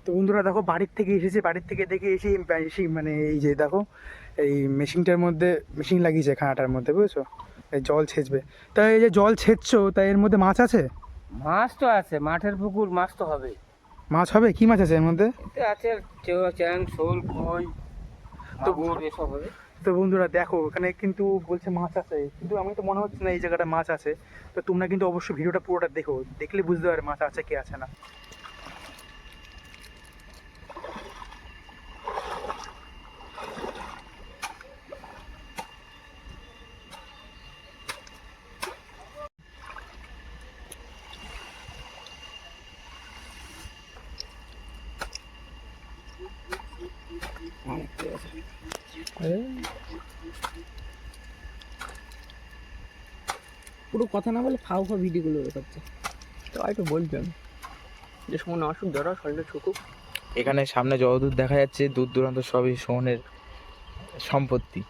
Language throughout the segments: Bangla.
তো বন্ধুরা দেখো বাড়ির থেকে এসেছে, বাড়ির থেকে দেখে এসে মানে এই যে দেখো এই মেশিনটার মধ্যে মেশিন লাগিয়েছে খানাটার মধ্যে, বুঝেছো? এই জল ছেঁচবে। তাই এই যে জল ছেঁচছো, তাই এর মধ্যে মাছ আছে? মাছ তো আছে, মাঠের পুকুর, মাছ তো হবে। মাছ হবে? কি মাছ আছে এর মধ্যে? এতে আছে চ্যাং, শোল, কই, তো মাগুর এসব হবে। তো বন্ধুরা দেখো এখানে কিন্তু বলছে মাছ আছে, কিন্তু আমি তো মনে হচ্ছে না এই জায়গাটা মাছ আছে। তো তোমরা কিন্তু অবশ্যই ভিডিওটা পুরোটা দেখো, দেখলে বুঝতে পারবে মাছ আছে কি আছে না। পুরো কথা না বলে ফাও ফাও ভিডিওগুলো করছে। তো একটু বলবেন যে সময় আসুক, ধরো শরীরটা ছুকুক। এখানে সামনে যতদূর দেখা যাচ্ছে দূর দূরান্ত সবই সোহনের সম্পত্তি,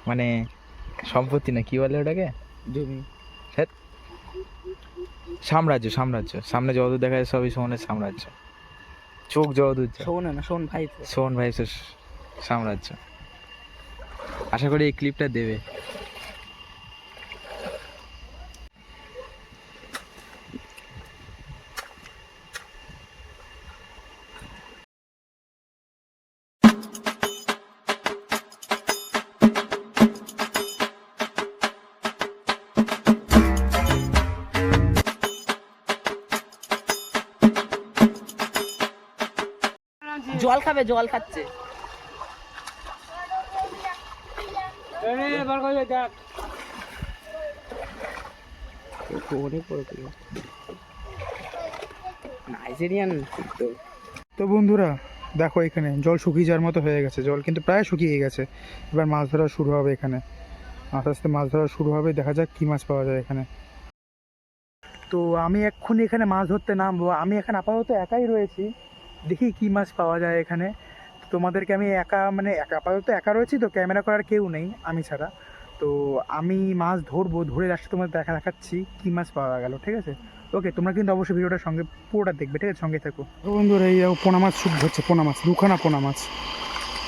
মানে সম্পত্তি না, কি বলে ওটাকে, জমি, সাম্রাজ্য। সাম্রাজ্য সামনে যতদূর দেখা যাচ্ছে সবই সোহনের সাম্রাজ্য। চোখ যতদূর যায়, শোন না, শোন ভাই। সোহন ভাইসের সাম্রাজ্য। আশা করি এই ক্লিপটা দেবে। জল খাবে, জল খাচ্ছে। অনেক বড় নাইজেরিয়ান। তো বন্ধুরা দেখো এখানে জল শুকিয়ে যাওয়ার মতো হয়ে গেছে, জল কিন্তু প্রায় শুকিয়ে গেছে। এবার মাছ ধরা শুরু হবে এখানে, আস্তে আস্তে মাছ ধরা শুরু হবে, দেখা যাক কী মাছ পাওয়া যায় এখানে। তো আমি এক্ষুনি এখানে মাছ ধরতে নামবো, আমি এখানে আপাতত একাই রয়েছি, দেখি কী মাছ পাওয়া যায় এখানে। তো তোমাদেরকে আমি একা মানে আপাতত একা রয়েছি, তো ক্যামেরা করার কেউ নেই আমি ছাড়া। তো আমি মাছ ধরবো, ধরে লাস্টে তোমাদের দেখাচ্ছি কী মাছ পাওয়া গেল, ঠিক আছে? ওকে, তোমরা কিন্তু অবশ্যই ভিডিওটার সঙ্গে পুরোটা দেখবে, ঠিক আছে? সঙ্গে থাকো। বন্ধুরা এই পোনা মাছ শুক ধরছে, পোনা মাছ দুখানা, পোনা মাছ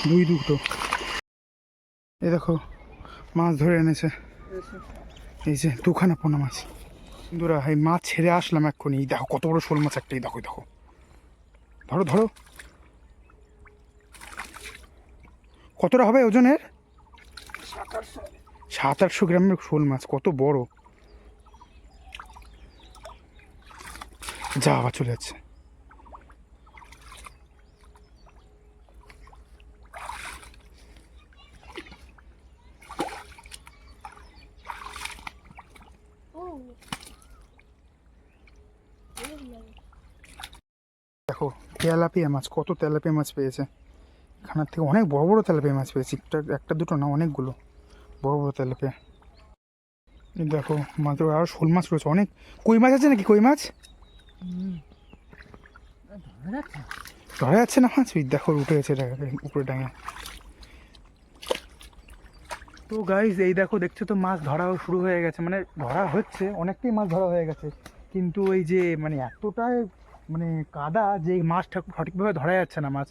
দুটো। এই দেখো মাছ ধরে এনেছে, এই যে দুখানা পোনা মাছ। বন্ধুরা এই মাছ ছেড়ে আসলাম এক্ষুনি, এই দেখো কত বড় শোল মাছ একটা, এই দেখো দেখো, ধরো ধরো। কতটা হবে ওজনের? 700-800 গ্রামের শোল মাছ, কত বড়! যা আবার চলে যাচ্ছে। দেখো তেলাপিয়া মাছ, কত তেলাপিয়া মাছ পেয়েছে খানার থেকে, অনেক বড় বড় তেলাপিয়া মাছ পেয়েছি, একটা দুটো না, অনেকগুলো বড় বড় তেলাপিয়া। এই দেখো মাত্র আরও শোল মাছ রয়েছে অনেক। কই মাছ আছে নাকি? কই মাছ ধরা যাচ্ছে না মাছ, দেখো উঠে গেছে উপরে ডাঙে। তো গাইজ এই দেখো, দেখছো তো মাছ ধরাও শুরু হয়ে গেছে, মানে ধরা হচ্ছে, অনেকটাই মাছ ধরা হয়ে গেছে, কিন্তু এই যে মানে এতটাই মানে কাদা যে মাছটা সঠিকভাবে ধরা যাচ্ছে না, মাছ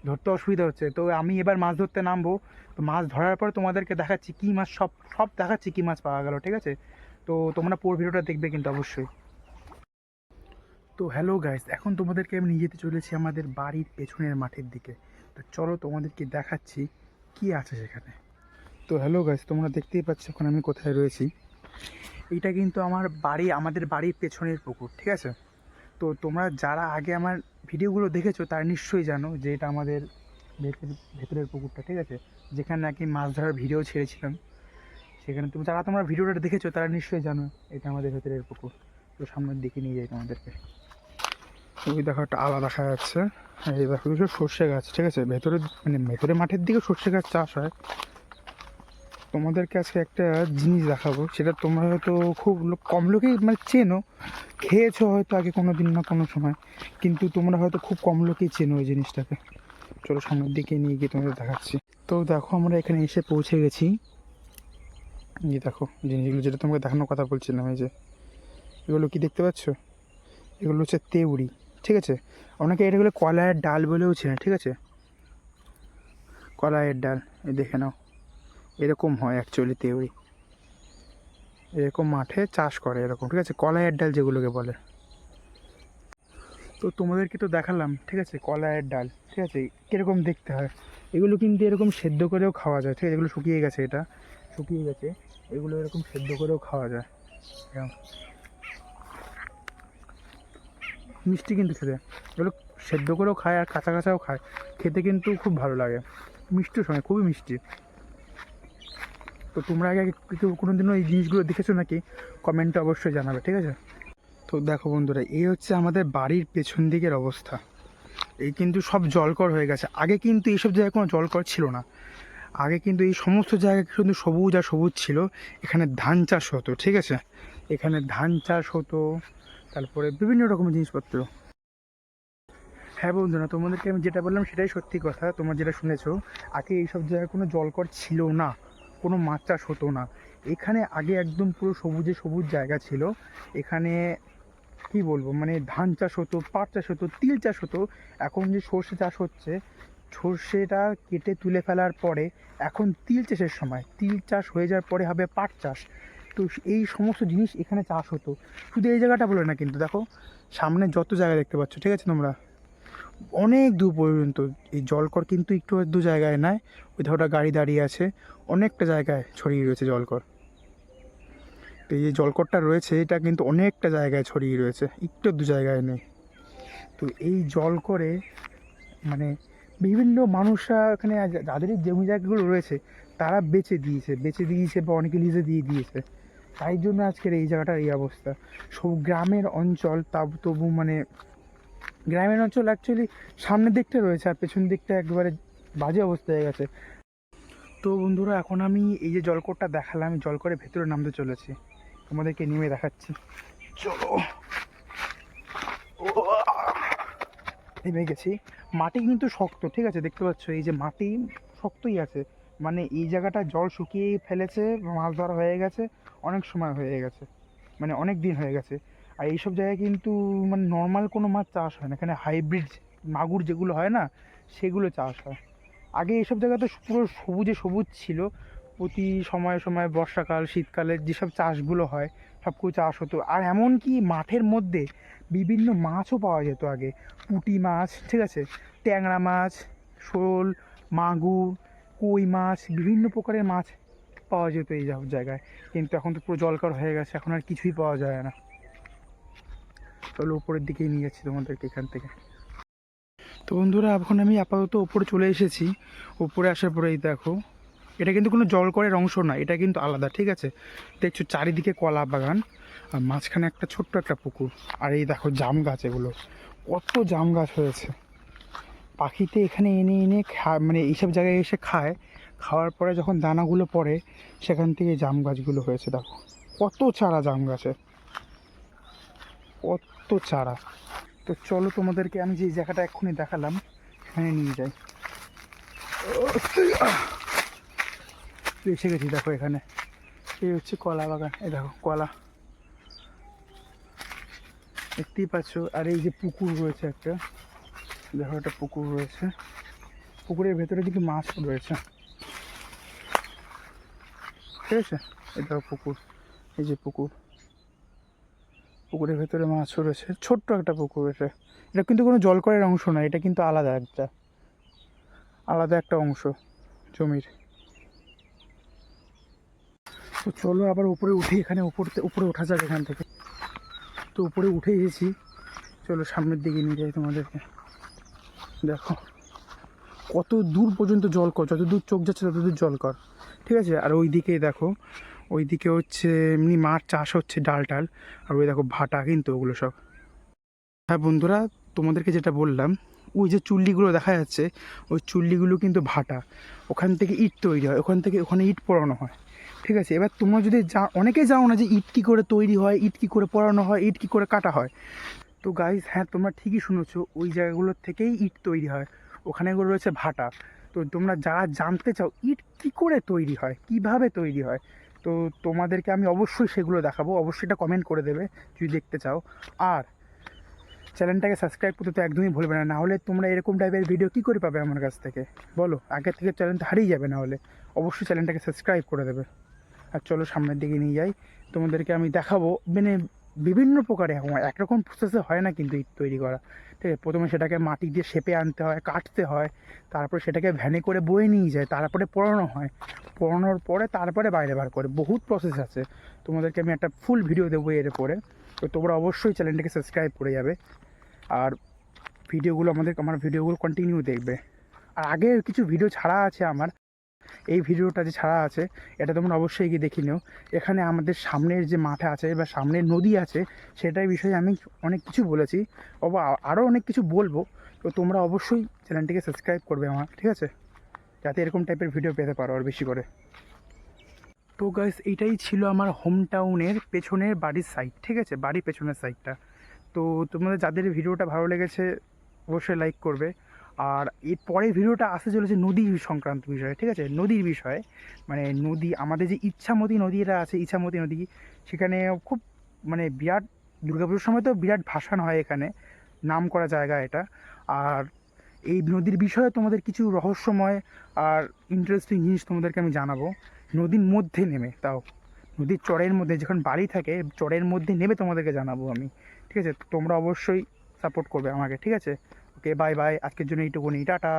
ধরতে অসুবিধা হচ্ছে। তো আমি এবার মাছ ধরতে নামবো, তো মাছ ধরার পর তোমাদেরকে দেখাচ্ছি কী মাছ, সব সব দেখাচ্ছি কী মাছ পাওয়া গেল, ঠিক আছে? তো তোমরা পুরো ভিডিওটা দেখবে কিন্তু অবশ্যই। তো হ্যালো গাইস, এখন তোমাদেরকে আমি নিয়ে যেতে চলেছি আমাদের বাড়ির পেছনের মাঠের দিকে। তো চলো তোমাদেরকে দেখাচ্ছি কি আছে সেখানে। তো হ্যালো গাইস, তোমরা দেখতেই পাচ্ছ এখন আমি কোথায় রয়েছি। এইটা কিন্তু আমাদের বাড়ির পেছনের পুকুর, ঠিক আছে? তো তোমরা যারা আগে আমার ভিডিওগুলো দেখেছো তারা নিশ্চয়ই জানো যে এটা আমাদের ভেতরের পুকুরটা, ঠিক আছে? যেখানে নাকি মাছ ধরার ভিডিও ছেড়েছিলাম, সেখানে তোমরা ভিডিওটা দেখেছো তারা নিশ্চয়ই জানো এটা আমাদের ভেতরের পুকুর। তো সামনের দিকে নিয়ে যাই তোমাদেরকে। ওই দেখো একটা আলাদা দেখা যাচ্ছে, এই দেখো কিছু সর্ষে গাছ, ঠিক আছে? ভেতরে মাঠের দিকে সর্ষে গাছ চাষ হয়। তোমাদেরকে আজকে একটা জিনিস দেখাবো, সেটা তোমরা হয়তো খুব কম লোকেই মানে চেনো, খেয়েছো হয়তো আগে কোনো দিন না কোনো সময়, কিন্তু তোমরা হয়তো খুব কম লোকেই চেনো ওই জিনিসটাকে। চলো সামনের দিকে নিয়ে গিয়ে তোমাদের দেখাচ্ছি। তো দেখো আমরা এখানে এসে পৌঁছে গেছি। এই দেখো জিনিসগুলো যেটা তোমাকে দেখানোর কথা বলছিলাম, এই যে এগুলো কি দেখতে পাচ্ছ, এগুলো হচ্ছে তেউড়ি, ঠিক আছে, অনেকে এটাগুলো কলাইয়ের ডাল বলেও চেনে, ঠিক আছে, কলাইয়ের ডাল। এই দেখে নাও, এরকম হয় অ্যাকচুয়ালি তেউরি, এরকম মাঠে চাষ করে এরকম, ঠিক আছে, কলাইয়ের ডাল যেগুলোকে বলে। তো তোমাদেরকে তো দেখালাম, ঠিক আছে, কলাইয়ের ডাল, ঠিক আছে, কীরকম দেখতে হয়। এগুলো কিন্তু এরকম সেদ্ধ করেও খাওয়া যায়, ঠিক আছে, এগুলো শুকিয়ে গেছে, এটা শুকিয়ে গেছে, এগুলো এরকম সেদ্ধ করেও খাওয়া যায়। এরকম মিষ্টি কিন্তু খেতে, এগুলো সেদ্ধ করেও খায় আর কাঁচা কাঁচাও খায়, খেতে কিন্তু খুব ভালো লাগে, মিষ্টির সঙ্গে খুবই মিষ্টি। তো তোমরা আগে কেউ কোনো দিনও এই জিনিসগুলো দেখেছো নাকি, কমেন্টে অবশ্যই জানাবে, ঠিক আছে। তো দেখো বন্ধুরা, এই হচ্ছে আমাদের বাড়ির পেছন দিকের অবস্থা। এই কিন্তু সব জলকর হয়ে গেছে, আগে কিন্তু এইসব জায়গায় কোনো জলকর ছিল না, আগে কিন্তু এই সমস্ত জায়গা কিন্তু সবুজ আর সবুজ ছিল। এখানে ধান চাষ হতো, ঠিক আছে, এখানে ধান চাষ হতো, তারপরে বিভিন্ন রকমের জিনিসপত্র। হ্যাঁ বন্ধুরা, তোমাদেরকে আমি যেটা বললাম সেটাই সত্যি কথা, তোমরা যেটা শুনেছো, আগে এইসব জায়গায় কোনো জলকর ছিল না, কোনো মাছ চাষ হতো না। এখানে আগে একদম পুরো সবুজে সবুজ জায়গা ছিল। এখানে কি বলবো, মানে ধান চাষ হতো, পাট চাষ হতো, তিল চাষ হতো। এখন যে সর্ষে চাষ হচ্ছে, সর্ষেটা কেটে তুলে ফেলার পরে এখন তিল চাষের সময়, তিল চাষ হয়ে যাওয়ার পরে হবে পাট চাষ। তো এই সমস্ত জিনিস এখানে চাষ হতো। শুধু এই জায়গাটা বলে না কিন্তু, দেখো সামনে যত জায়গা দেখতে পাচ্ছ, ঠিক আছে, তোমরা অনেক দূর পর্যন্ত এই জলকর কিন্তু একটু দু জায়গায় নয়, ওই ধরো গাড়ি দাঁড়িয়ে আছে, অনেকটা জায়গায় ছড়িয়ে রয়েছে জলকর। তো এই যে জলকরটা রয়েছে এটা কিন্তু অনেকটা জায়গায় ছড়িয়ে রয়েছে, একটু দু জায়গায় নেই। তো এই জলকরে মানে বিভিন্ন মানুষরা এখানে যাদের জমি জায়গাগুলো রয়েছে তারা বেচে দিয়েছে বা অনেকে লিজে দিয়ে দিয়েছে। তাই জন্য আজকের এই জায়গাটার এই অবস্থা। সব গ্রামের অঞ্চল, তা তবু মানে গ্রামের অঞ্চল অ্যাকচুয়ালি সামনের দিকটা রয়েছে আর পেছন দিকটা একেবারে বাজে অবস্থা হয়ে গেছে। তো বন্ধুরা, এখন আমি এই যে জলকরটা দেখালাম, আমি জলকরের ভেতরে নামতে চলেছি, তোমাদেরকে নেমে দেখাচ্ছি, চলো। নেমে গেছি, মাটি কিন্তু শক্ত, ঠিক আছে, দেখতে পাচ্ছ এই যে মাটি শক্তই আছে, মানে এই জায়গাটা জল শুকিয়েই ফেলেছে, মাছ ধরা হয়ে গেছে, অনেক সময় হয়ে গেছে, মানে অনেক দিন হয়ে গেছে। আর এইসব জায়গায় কিন্তু মানে নর্মাল কোনো মাছ চাষ হয় না, এখানে হাইব্রিড মাগুর যেগুলো হয় না সেগুলো চাষ হয়। আগে এইসব জায়গা তো পুরো সবুজে সবুজ ছিল, প্রতি সময়ে সময়ে বর্ষাকাল শীতকালে যেসব চাষগুলো হয় সব কিছু চাষ হতো। আর এমনকি মাঠের মধ্যে বিভিন্ন মাছও পাওয়া যেত আগে, পুঁটি মাছ, ঠিক আছে, ট্যাংরা মাছ, শোল, মাগুর, কই মাছ, বিভিন্ন প্রকারের মাছ পাওয়া যেত এই সব জায়গায়। কিন্তু এখন তো পুরো জলকর হয়ে গেছে, এখন আর কিছুই পাওয়া যায় না। চলো উপরের দিকেই নিয়ে যাচ্ছি তোমাদেরকে এখান থেকে। তো বন্ধুরা, এখন আমি আপাতত ওপরে চলে এসেছি। ওপরে আসার পরেই দেখো, এটা কিন্তু কোনো জলকরের অংশ না, এটা কিন্তু আলাদা, ঠিক আছে। দেখছো চারিদিকে কলা বাগান আর মাঝখানে একটা ছোট্ট একটা পুকুর। আর এই দেখো জাম গাছ, এগুলো কত জাম গাছ হয়েছে। পাখিতে এখানে এনে এনে মানে এইসব জায়গায় এসে খায়, খাওয়ার পরে যখন দানাগুলো পড়ে সেখান থেকে জাম গাছগুলো হয়েছে। দেখো কত চারা জাম গাছে, কত চারা। তো চলো তোমাদেরকে আমি যে জায়গাটা এক্ষুনি দেখালাম সেখানে নিয়ে যাই। তো এসে গেছি, দেখো এখানে এই হচ্ছে কলা বাগান, এই দেখো কলা দেখতেই পাচ্ছ। আর এই যে পুকুর রয়েছে একটা, দেখো একটা পুকুর রয়েছে, পুকুরের ভেতরে কিন্তু মাছ রয়েছে, ঠিক আছে। এই দেখো পুকুর, এই যে পুকুর, পুকুরের ভেতরে মাছও রয়েছে, ছোট্ট একটা পুকুর। এটা এটা কিন্তু কোনো জলকরের অংশ নয়, এটা কিন্তু আলাদা একটা অংশ জমির। তো চলো আবার উপরে উঠি, এখানে উপরে ওঠা যাবে এখান থেকে। তো উপরে উঠে এসেছি, চলো সামনের দিকে নিয়ে যাই তোমাদেরকে। দেখো কত দূর পর্যন্ত জলকর, যত দূর চোখ যাচ্ছে তত দূর জলকর, ঠিক আছে। আর ওই দিকে দেখো, ওই দিকে হচ্ছে এমনি মাছ চাষ হচ্ছে, ডাল টাল। আর ওই দেখো ভাটা কিন্তু ওগুলো সব। হ্যাঁ বন্ধুরা, তোমাদেরকে যেটা বললাম, ওই যে চুল্লিগুলো দেখা যাচ্ছে, ওই চুল্লিগুলো কিন্তু ভাটা, ওখান থেকে ইট তৈরি হয়, ওখান থেকে ওখানে ইট পোড়ানো হয়, ঠিক আছে। এবার তোমরা যদি অনেকেই জানো না যে ইট কী করে তৈরি হয়, ইট কী করে পোড়ানো হয়, ইট কী করে কাটা হয়। তো গাইজ, হ্যাঁ তোমরা ঠিকই শুনেছো, ওই জায়গাগুলোর থেকেই ইট তৈরি হয়, ওখানে এগুলো রয়েছে ভাটা। তো তোমরা যারা জানতে চাও ইট কী করে তৈরি হয়, কিভাবে তৈরি হয়, তো তোমাদেরকে আমি অবশ্যই সেগুলো দেখাবো, অবশ্যই এটা কমেন্ট করে দেবে যদি দেখতে চাও। আর চ্যানেলটাকে সাবস্ক্রাইব করতে তো একদমই ভুলবে না, না হলে তোমরা এরকম টাইপের ভিডিও কী করে পাবে আমার কাছ থেকে বলো? আগের থেকে চ্যানেলটা হারিয়ে যাবে, না হলে অবশ্যই চ্যানেলটাকে সাবস্ক্রাইব করে দেবে। আর চলো সামনের দিকে নিয়ে যাই, তোমাদেরকে আমি দেখাবো মানে বিভিন্ন প্রকারে একরকম প্রসেসে হয় না কিন্তু ইট তৈরি করা, ঠিক আছে? প্রথমে সেটাকে মাটি দিয়ে শেপে আনতে হয়, কাটতে হয়, তারপরে সেটাকে ভ্যানে করে বয়ে নিয়ে যায়, তারপরে পোড়ানো হয়, পোড়ানোর পরে তারপরে বাইরে বার করে, বহুত প্রসেস আছে। তোমাদেরকে আমি একটা ফুল ভিডিও দেবো এর পরে, তো তোমরা অবশ্যই চ্যানেলটাকে সাবস্ক্রাইব করে যাবে আর আমার ভিডিওগুলো কন্টিনিউ দেখবে। আর আগের কিছু ভিডিও ছাড়া আছে আমার, এই ভিডিওটা যে ছাড়া আছে এটা তোমরা অবশ্যই গিয়ে দেখে নিও। এখানে আমাদের সামনের যে মাঠ আছে বা সামনের নদী আছে সেটার বিষয়ে আমি অনেক কিছু বলেছি, আরও অনেক কিছু বলবো। তো তোমরা অবশ্যই চ্যানেলটিকে সাবস্ক্রাইব করবে আমার, ঠিক আছে? যাতে এরকম টাইপের ভিডিও পেতে পারো আর বেশি করে। তো গাইস এইটাই ছিল আমার হোম টাউনের পেছনের বাড়ির সাইড, ঠিক আছে? বাড়ির পেছনের সাইডটা। তো তোমাদের যাদের ভিডিওটা ভালো লেগেছে অবশ্যই লাইক করবে। আর এর পরের ভিডিওটা আসতে চলেছে নদী সংক্রান্ত বিষয়ে, ঠিক আছে? নদীর বিষয়ে, মানে নদী, আমাদের যে ইচ্ছামতি নদীটা আছে, ইচ্ছামতি নদী, সেখানে খুব মানে বিরাট, দুর্গাপুজোর সময় তো বিরাট ভাসান হয় এখানে, নাম করা জায়গা এটা। আর এই নদীর বিষয়ে তোমাদের কিছু রহস্যময় আর ইন্টারেস্টিং জিনিস তোমাদেরকে আমি জানাবো, নদীর মধ্যে নেমে, তাও নদীর চরের মধ্যে, যখন বাড়ি থাকে চরের মধ্যে নেমে তোমাদেরকে জানাবো আমি, ঠিক আছে? তো তোমরা অবশ্যই সাপোর্ট করবে আমাকে, ঠিক আছে? ওকে, বাই বাই, আজকের জন্য এইটুকুনি, টাটা।